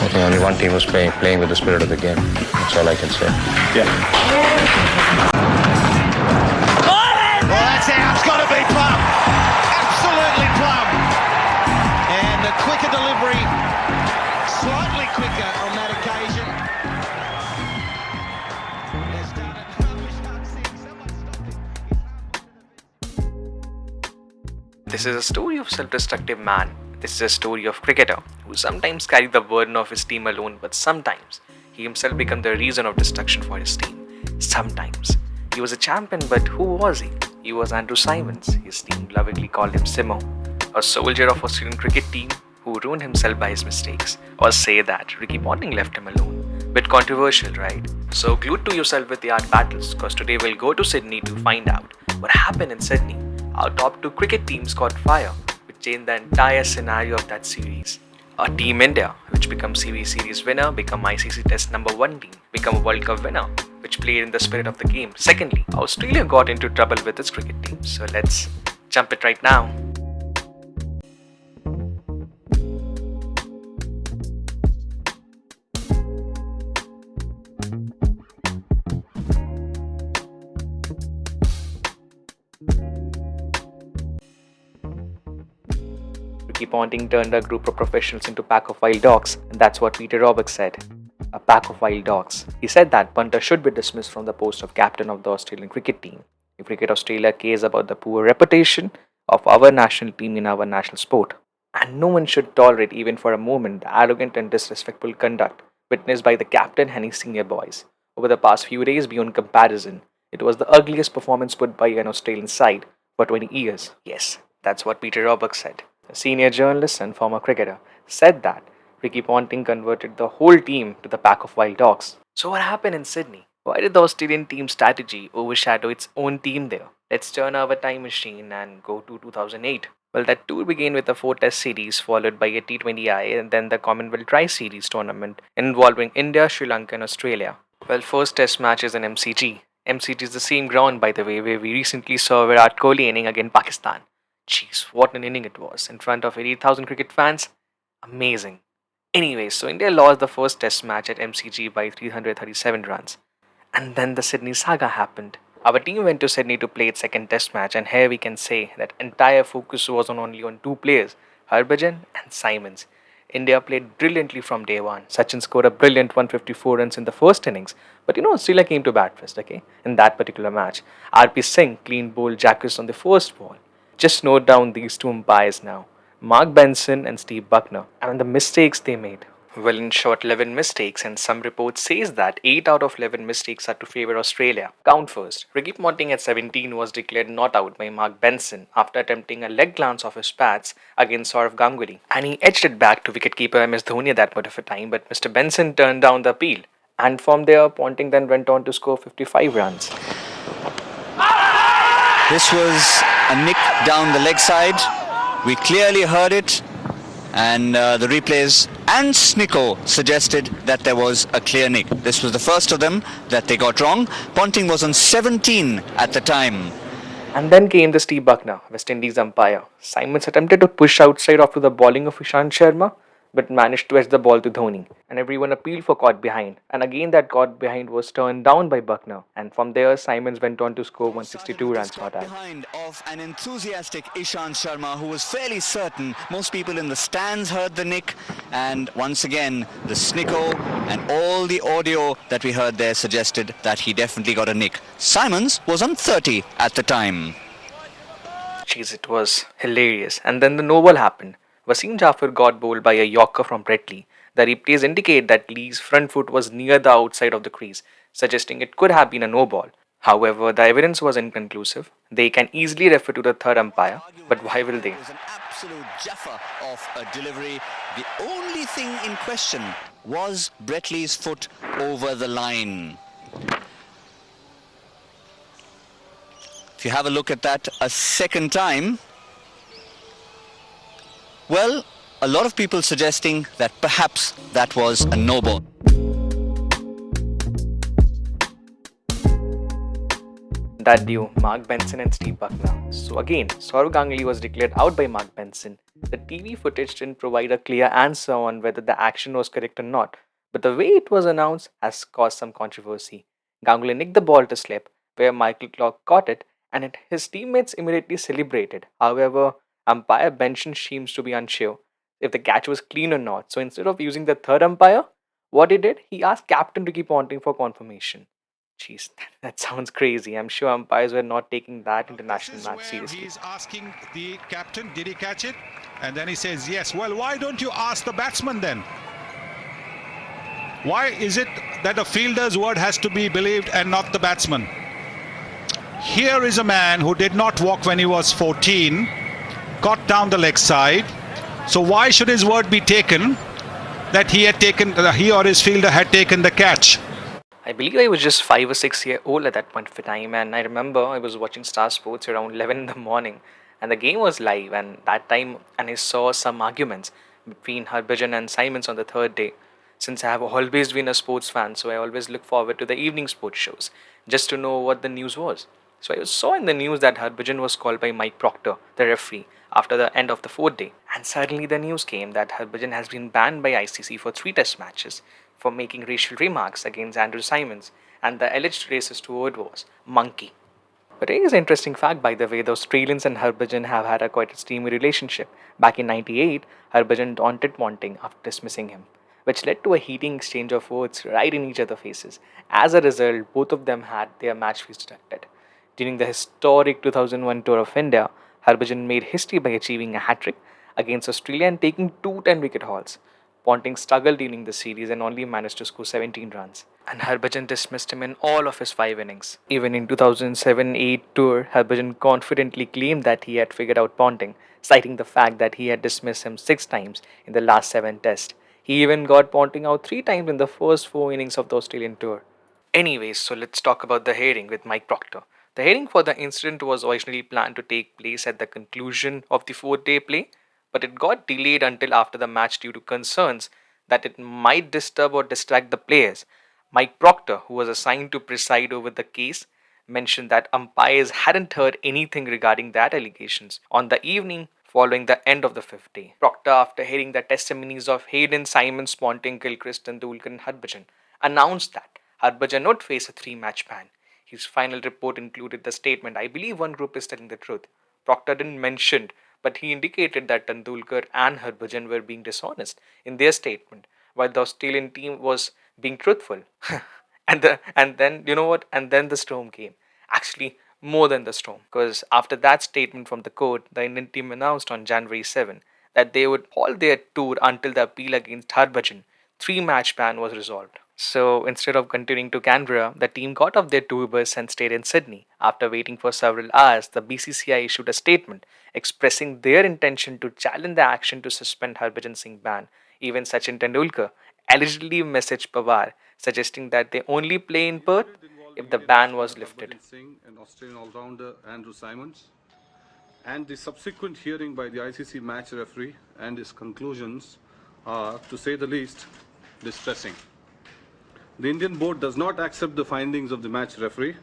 I think only one team was playing with the spirit of the game. That's all I can say. Yeah. Well, that's out. It's got to be plumb. Absolutely plumb. And the quicker delivery, slightly quicker on that occasion. Has done it. Harbhajan Singh, someone stop it. This is a story of self-destructive man. This is a story of cricketer who sometimes carried the burden of his team alone, but sometimes he himself became the reason of destruction for his team. Sometimes he was a champion, but who was he? He was Andrew Symonds. His team lovingly called him Simo, a soldier of Australian cricket team who ruined himself by his mistakes. Or say that Ricky Ponting left him alone. Bit controversial, right? So glued to yourself with the art battles, because today we'll go to Sydney to find out what happened in Sydney. Our top two cricket teams caught fire, which changed the entire scenario of that series. Our Team India, which became series winner, become ICC Test #1 team, become a World Cup winner, which played in the spirit of the game. Secondly, Australia got into trouble with its cricket team. So let's jump it right now. Ricky Ponting turned a group of professionals into a pack of wild dogs, and that's what Peter Roberts said. A pack of wild dogs. He said that punter should be dismissed from the post of captain of the Australian cricket team if Cricket Australia cares about the poor reputation of our national team in our national sport. And no one should tolerate even for a moment the arrogant and disrespectful conduct witnessed by the captain and his senior boys. Over the past few days, beyond comparison, it was the ugliest performance put by an Australian side for 20 years. Yes, that's what Peter Roberts said. A senior journalist and former cricketer said that Ricky Ponting converted the whole team to the pack of wild dogs. So what happened in Sydney? Why did the Australian team's strategy overshadow its own team there? Let's turn our time machine and go to 2008. Well, that tour began with a 4-test series followed by a T20I and then the Commonwealth Tri-Series tournament involving India, Sri Lanka and Australia. Well, first test match is in MCG. MCG is the same ground, by the way, where we recently saw Virat Kohli inning against Pakistan. Jeez, what an inning it was. In front of 80,000 cricket fans. Amazing. Anyway, so India lost the first test match at MCG by 337 runs. And then the Sydney saga happened. Our team went to Sydney to play its second test match, and here we can say that entire focus was only on two players, Harbhajan and Symonds. India played brilliantly from day one. Sachin scored a brilliant 154 runs in the first innings. But Australia came to bat first, okay? In that particular match. RP Singh clean bowled Jacques on the first ball. Just note down these two umpires now. Mark Benson and Steve Buckner, and the mistakes they made. Well, in short, 11 mistakes, and some reports says that 8 out of 11 mistakes are to favour Australia. Count first. Ricky Ponting at 17 was declared not out by Mark Benson after attempting a leg glance off his pads against Sourav Ganguly, and he edged it back to wicketkeeper MS Dhoni at that point of a time, but Mr. Benson turned down the appeal. And from there, Ponting then went on to score 55 runs. This was a nick down the leg side. We clearly heard it, and the replays and Snicko suggested that there was a clear nick. This was the first of them that they got wrong. Ponting was on 17 at the time. And then came the Steve Buckner, West Indies umpire. Symonds attempted to push outside after the bowling of Ishant Sharma, but managed to edge the ball to Dhoni, and everyone appealed for caught behind. And again that caught behind was turned down by Buckner, and from there Symonds went on to score 162 runs for that. Behind of an enthusiastic Ishant Sharma who was fairly certain. Most people in the stands heard the nick, and once again the Snicko and all the audio that we heard there suggested that he definitely got a nick. Symonds was on 30 at the time. Jeez, it was hilarious. And then the no ball happened. Wasim Jaffer got bowled by a Yorker from Brett Lee. The replays indicate that Lee's front foot was near the outside of the crease, suggesting it could have been a no ball. However, the evidence was inconclusive. They can easily refer to the third umpire, but why will they? It was an absolute jaffa of a delivery. The only thing in question was Brett Lee's foot over the line. If you have a look at that a second time, well, a lot of people suggesting that perhaps that was a no ball. That duo, Mark Benson and Steve Buckner. So again, Saurav Ganguly was declared out by Mark Benson. The TV footage didn't provide a clear answer on whether the action was correct or not, but the way it was announced has caused some controversy. Ganguly nicked the ball to slip, where Michael Clark caught it, and his teammates immediately celebrated. However, umpire Benson seems to be unsure if the catch was clean or not. So instead of using the third umpire, what he did, he asked Captain Ricky Ponting for confirmation. Jeez, that sounds crazy. I'm sure umpires were not taking that international This is match where seriously. he's asking the captain, did he catch it? And then he says, yes. Well, why don't you ask the batsman then? Why is it that a fielder's word has to be believed and not the batsman? Here is a man who did not walk when he was 14, got down the leg side. So why should his word be taken that he or his fielder had taken the catch? I believe I was just 5 or 6 years old at that point of time, and I remember I was watching Star Sports around 11 in the morning, and the game was live. And that time, and I saw some arguments between Harbhajan and Symonds on the third day. Since I have always been a sports fan, so I always look forward to the evening sports shows just to know what the news was. So I saw in the news that Harbhajan was called by Mike Proctor, the referee, after the end of the fourth day. And suddenly the news came that Harbhajan has been banned by ICC for 3 test matches for making racial remarks against Andrew Symonds, and the alleged racist word was monkey. But it is an interesting fact, by the way, the Australians and Harbhajan have had a quite a steamy relationship. Back in '98, Harbhajan taunted Ponting after dismissing him, which led to a heating exchange of words right in each other's faces. As a result, both of them had their match fees deducted. During the historic 2001 Tour of India, Harbhajan made history by achieving a hat-trick against Australia and taking two 10-wicket hauls. Ponting struggled during the series and only managed to score 17 runs. And Harbhajan dismissed him in all of his 5 innings. Even in 2007-8 tour, Harbhajan confidently claimed that he had figured out Ponting, citing the fact that he had dismissed him 6 times in the last 7 tests. He even got Ponting out 3 times in the first 4 innings of the Australian tour. Anyways, so let's talk about the hearing with Mike Proctor. The hearing for the incident was originally planned to take place at the conclusion of the fourth day play, but it got delayed until after the match due to concerns that it might disturb or distract the players. Mike Proctor, who was assigned to preside over the case, mentioned that umpires hadn't heard anything regarding that allegations on the evening following the end of the fifth day. Proctor, after hearing the testimonies of Hayden, Symonds, Ponting, Gilchrist, and Tendulkar and Harbhajan, announced that Harbhajan would face a 3 match ban. His final report included the statement, I believe one group is telling the truth. Proctor didn't mention, but he indicated that Tendulkar and Harbhajan were being dishonest in their statement, while the Australian team was being truthful. And then you know what? And then the storm came. Actually, more than the storm, because after that statement from the court, the Indian team announced on January 7 that they would halt their tour until the appeal against Harbhajan 3 match ban was resolved. So instead of continuing to Canberra, the team got off their tour bus and stayed in Sydney. After waiting for several hours, the BCCI issued a statement expressing their intention to challenge the action to suspend Harbhajan Singh ban. Even Sachin Tendulkar allegedly messaged Pawar suggesting that they only play in Perth if the ban was lifted. Harbhajan Singh and Australian all-rounder Andrew Symonds, and the subsequent hearing by the ICC match referee and his conclusions are, to say the least, distressing. The Indian board does not accept the findings of the match referee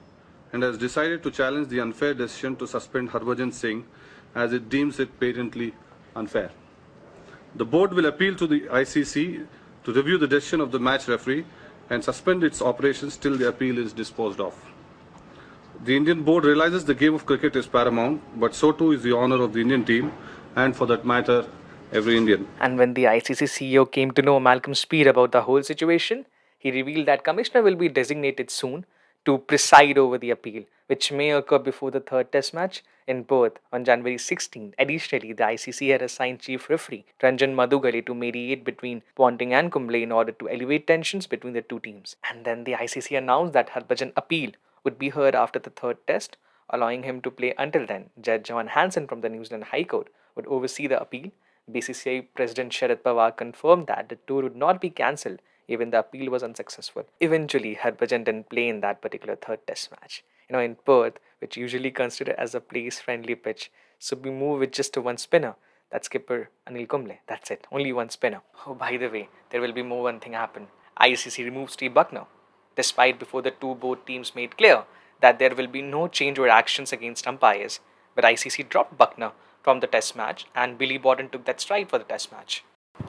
and has decided to challenge the unfair decision to suspend Harbhajan Singh as it deems it patently unfair. The board will appeal to the ICC to review the decision of the match referee and suspend its operations till the appeal is disposed of. The Indian board realizes the game of cricket is paramount, but so too is the honour of the Indian team and, for that matter, every Indian. And when the ICC CEO came to know Malcolm Speed about the whole situation, he revealed that Commissioner will be designated soon to preside over the appeal, which may occur before the third test match in Perth on January 16th. Additionally, the ICC had assigned Chief Referee Ranjan Madhugali to mediate between Ponting and Kumble in order to elevate tensions between the two teams. And then the ICC announced that Harbhajan appeal would be heard after the third test, allowing him to play until then. Judge John Hanson from the New Zealand High Court would oversee the appeal. BCCI President Sharad Pawar confirmed that the tour would not be cancelled even the appeal was unsuccessful. Eventually, Harbhajan didn't play in that particular third test match. In Perth, which usually considered as a place-friendly pitch, so we move with just one spinner. That's skipper Anil Kumble. That's it. Only one spinner. Oh, by the way, there will be one thing happen. ICC removed Steve Buckner. Despite before the two both teams made clear that there will be no change or actions against umpires, but ICC dropped Buckner from the test match and Billy Borden took that stride for the test match.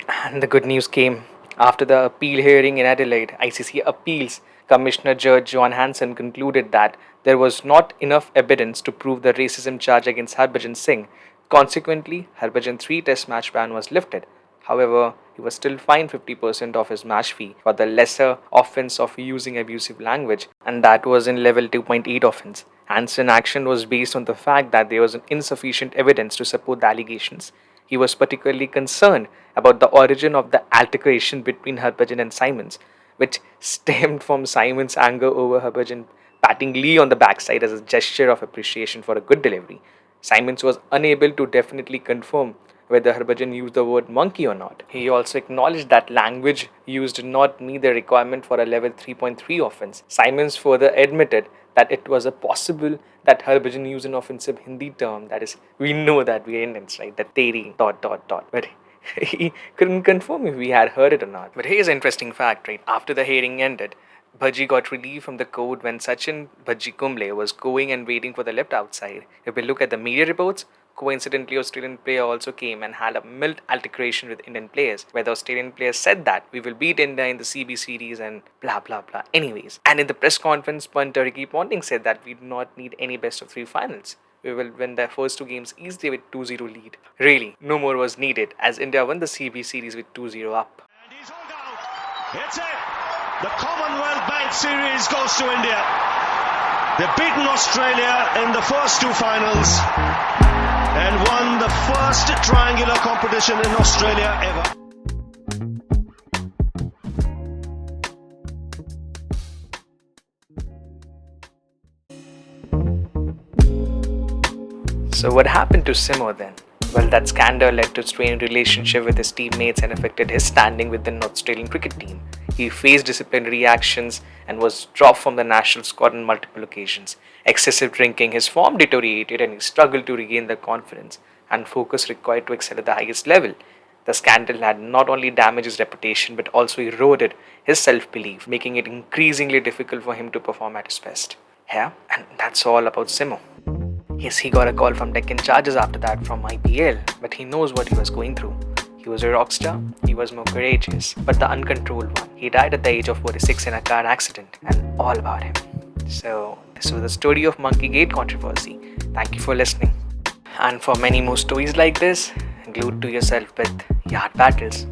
And the good news came. After the appeal hearing in Adelaide, ICC Appeals Commissioner Judge John Hanson concluded that there was not enough evidence to prove the racism charge against Harbhajan Singh. Consequently, Harbhajan's 3-test match ban was lifted. However, he was still fined 50% of his match fee for the lesser offence of using abusive language, and that was in level 2.8 offence. Hanson's action was based on the fact that there was insufficient evidence to support the allegations. He was particularly concerned about the origin of the altercation between Harbhajan and Symonds, which stemmed from Symonds' anger over Harbhajan patting Lee on the backside as a gesture of appreciation for a good delivery. Symonds was unable to definitely confirm whether Harbhajan used the word monkey or not. He also acknowledged that language used did not meet the requirement for a level 3.3 offence. Symonds further admitted that it was possible that Harbhajan used an offensive Hindi term, that is, we know that we are Indians, right, that teri ... but he couldn't confirm if we had heard it or not. But here's an interesting fact, right, after the hearing ended, Bhaji got relief from the court when Sachin Bhaji Kumble was going and waiting for the lift outside. If we look at the media reports, coincidentally, Australian player also came and had a mild altercation with Indian players, where the Australian player said that we will beat India in the CB series and blah blah blah. Anyways, and in the press conference, punter Ricky Ponting said that we do not need any best of 3 finals. We will win the first 2 games easily with 2-0 lead. Really, no more was needed as India won the CB series with 2-0 up. And he's hauled out. It's it. The Commonwealth Bank Series goes to India. They've beaten Australia in the first 2 finals and won the first triangular competition in Australia ever. So what happened to Simo then? Well, that scandal led to strained relationship with his teammates and affected his standing with the Australian cricket team. He faced disciplinary actions and was dropped from the national squad on multiple occasions. Excessive drinking, his form deteriorated and he struggled to regain the confidence and focus required to excel at the highest level. The scandal had not only damaged his reputation but also eroded his self-belief, making it increasingly difficult for him to perform at his best. Yeah, and that's all about Simo. Yes, he got a call from Deccan Chargers after that from IPL, but he knows what he was going through. He was a rock star, he was more courageous, but the uncontrolled one. He died at the age of 46 in a car accident, and all about him. So, this was the story of Monkey Gate controversy. Thank you for listening. And for many more stories like this, glued to yourself with Yard Battles.